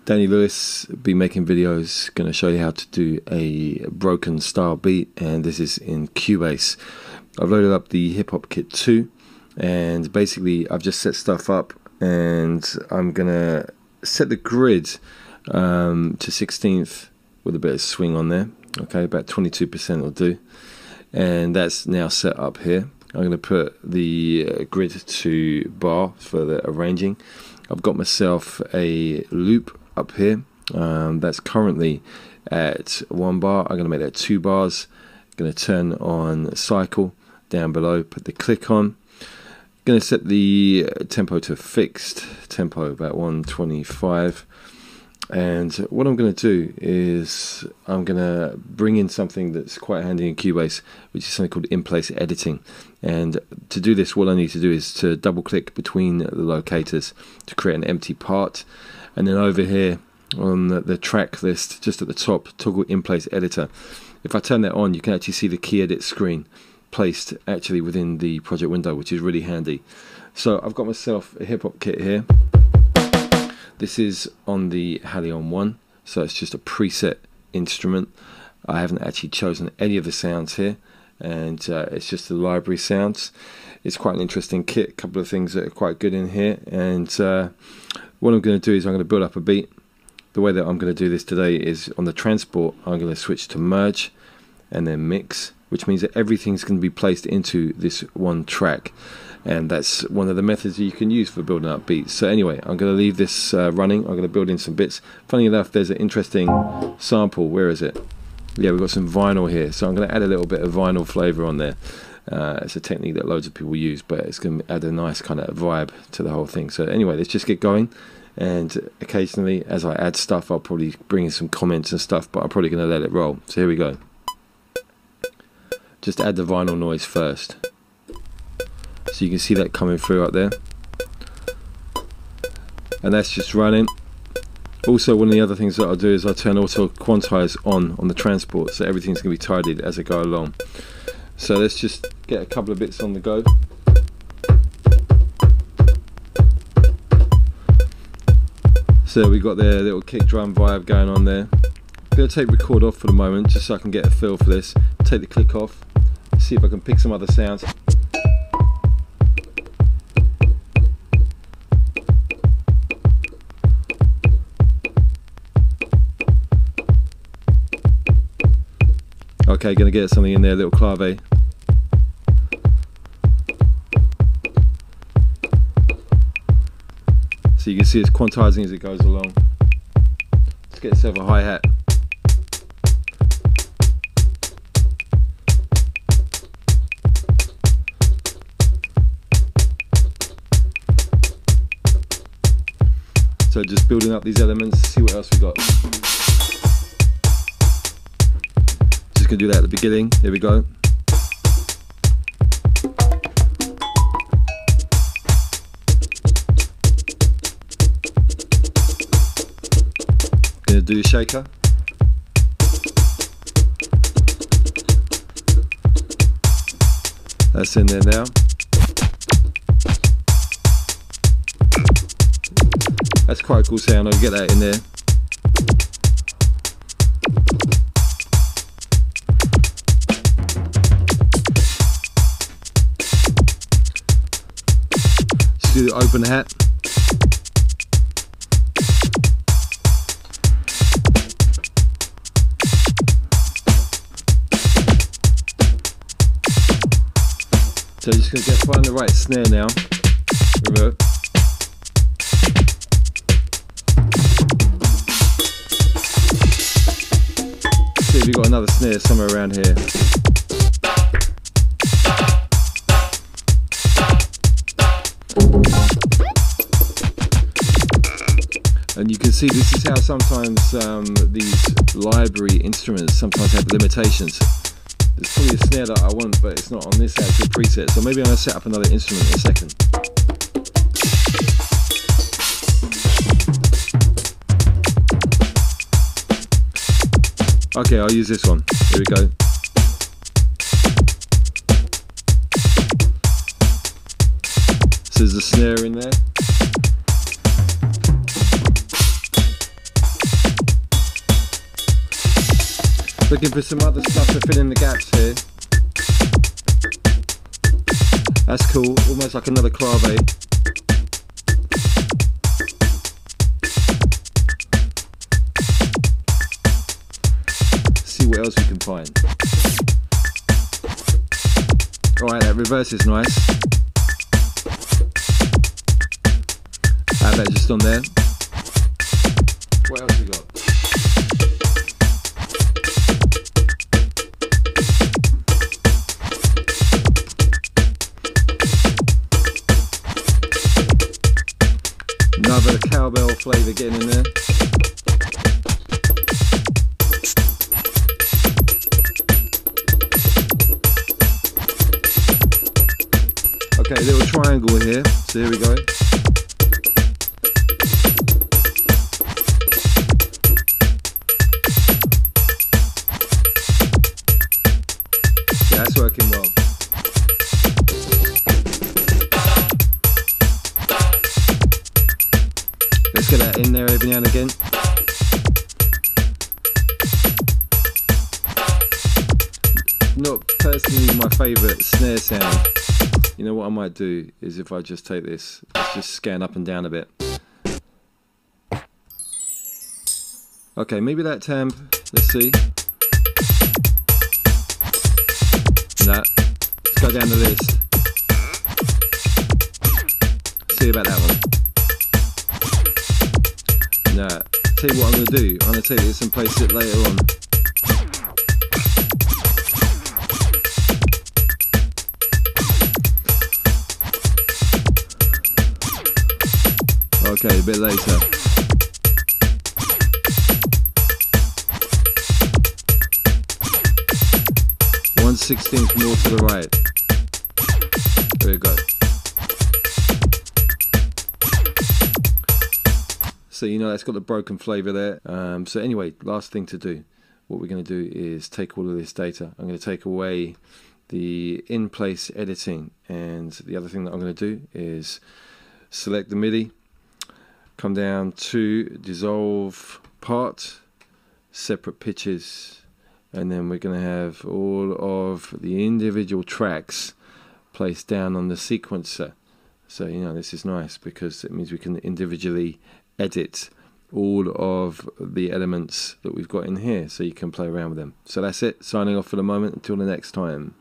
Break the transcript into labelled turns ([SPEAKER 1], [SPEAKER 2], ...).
[SPEAKER 1] Danny Lewis, Beatmaking videos, going to show you how to do a broken style beat, and this is in Cubase. I've loaded up the Hip Hop Kit 2, and basically I've just set stuff up, and I'm going to set the grid to 16th with a bit of swing on there. Okay, about 22% will do, and that's now set up here. I'm going to put the grid to bar for the arranging. I've got myself a loop up here that's currently at 1 bar. I'm going to make that 2 bars. I'm going to turn on cycle down below, put the click on. I'm going to set the tempo to fixed tempo, about 125. And what I'm going to do is I'm going to bring in something that's quite handy in Cubase, which is something called Inplace editing. And to do this, what I need to do is to double click between the locators to create an empty part. And then over here on the track list, just at the top, toggle Inplace editor. If I turn that on, you can actually see the key edit screen placed actually within the project window, which is really handy. So I've got myself a hip hop kit here. This is on the Halion 1, so it's just a preset instrument. I haven't actually chosen any of the sounds here, and it's just the library sounds. It's quite an interesting kit, a couple of things that are quite good in here, and what I'm going to do is I'm going to build up a beat. The way that I'm going to do this today is on the transport, I'm going to switch to merge and then mix, which means that everything's going to be placed into this one track. And that's one of the methods that you can use for building up beats. So anyway, I'm going to leave this running. I'm going to build in some bits. Funny enough, there's an interesting sample. Where is it? Yeah, we've got some vinyl here. So I'm going to add a little bit of vinyl flavor on there. It's a technique that loads of people use, but it's going to add a nice kind of vibe to the whole thing. So anyway, let's just get going. And occasionally, as I add stuff, I'll probably bring in some comments and stuff, but I'm probably going to let it roll. So here we go. Just add the vinyl noise first. So you can see that coming through up there, and that's just running. Also, one of the other things that I'll do is I'll turn auto quantize on the transport, so everything's going to be tidied as I go along. So let's just get a couple of bits on the go. So we got the little kick drum vibe going on there. I'm going to take record off for the moment, just so I can get a feel for this. Take the click off, see if I can pick some other sounds. Okay, gonna get something in there, a little clave. So you can see it's quantizing as it goes along. Let's get yourself a hi-hat. So just building up these elements, see what else we got. Gonna do that at the beginning. Here we go. Gonna do a shaker. That's in there now. That's quite a cool sound. I'll get that in there. Do the open hat. So just going to find the right snare now. Remote. See if we've got another snare somewhere around here. And you can see this is how sometimes these library instruments sometimes have limitations. There's probably a snare that I want, but it's not on this actual preset. So maybe I'm going to set up another instrument in a second. Okay, I'll use this one. Here we go. So there's a snare in there. Looking for some other stuff to fill in the gaps here. That's cool, almost like another clave. See what else we can find. Alright, that reverse is nice. Add that just on there. What else we got? Another cowbell flavour getting in there. Okay, little triangle here, so here we go. Yeah, that's working well. Let's get that in there every now and again. Not personally my favourite snare sound. You know what I might do is if I just take this, let's just scan up and down a bit. Okay, maybe that temp, let's see. Nah, let's go down the list. See about that one. Nah, tell you what I'm going to do, I'm going to take this and place it later on. Okay, a bit later. One 1/16 more to the right. There we go. So you know that's got the broken flavour there. So anyway, last thing to do. What we're going to do is take all of this data. I'm going to take away the in-place editing, and the other thing that I'm going to do is select the Midi. Come down to dissolve part, separate pitches, and then we're going to have all of the individual tracks placed down on the sequencer. So you know this is nice because it means we can individually edit all of the elements that we've got in here, so you can play around with them. So that's it, signing off for the moment until the next time.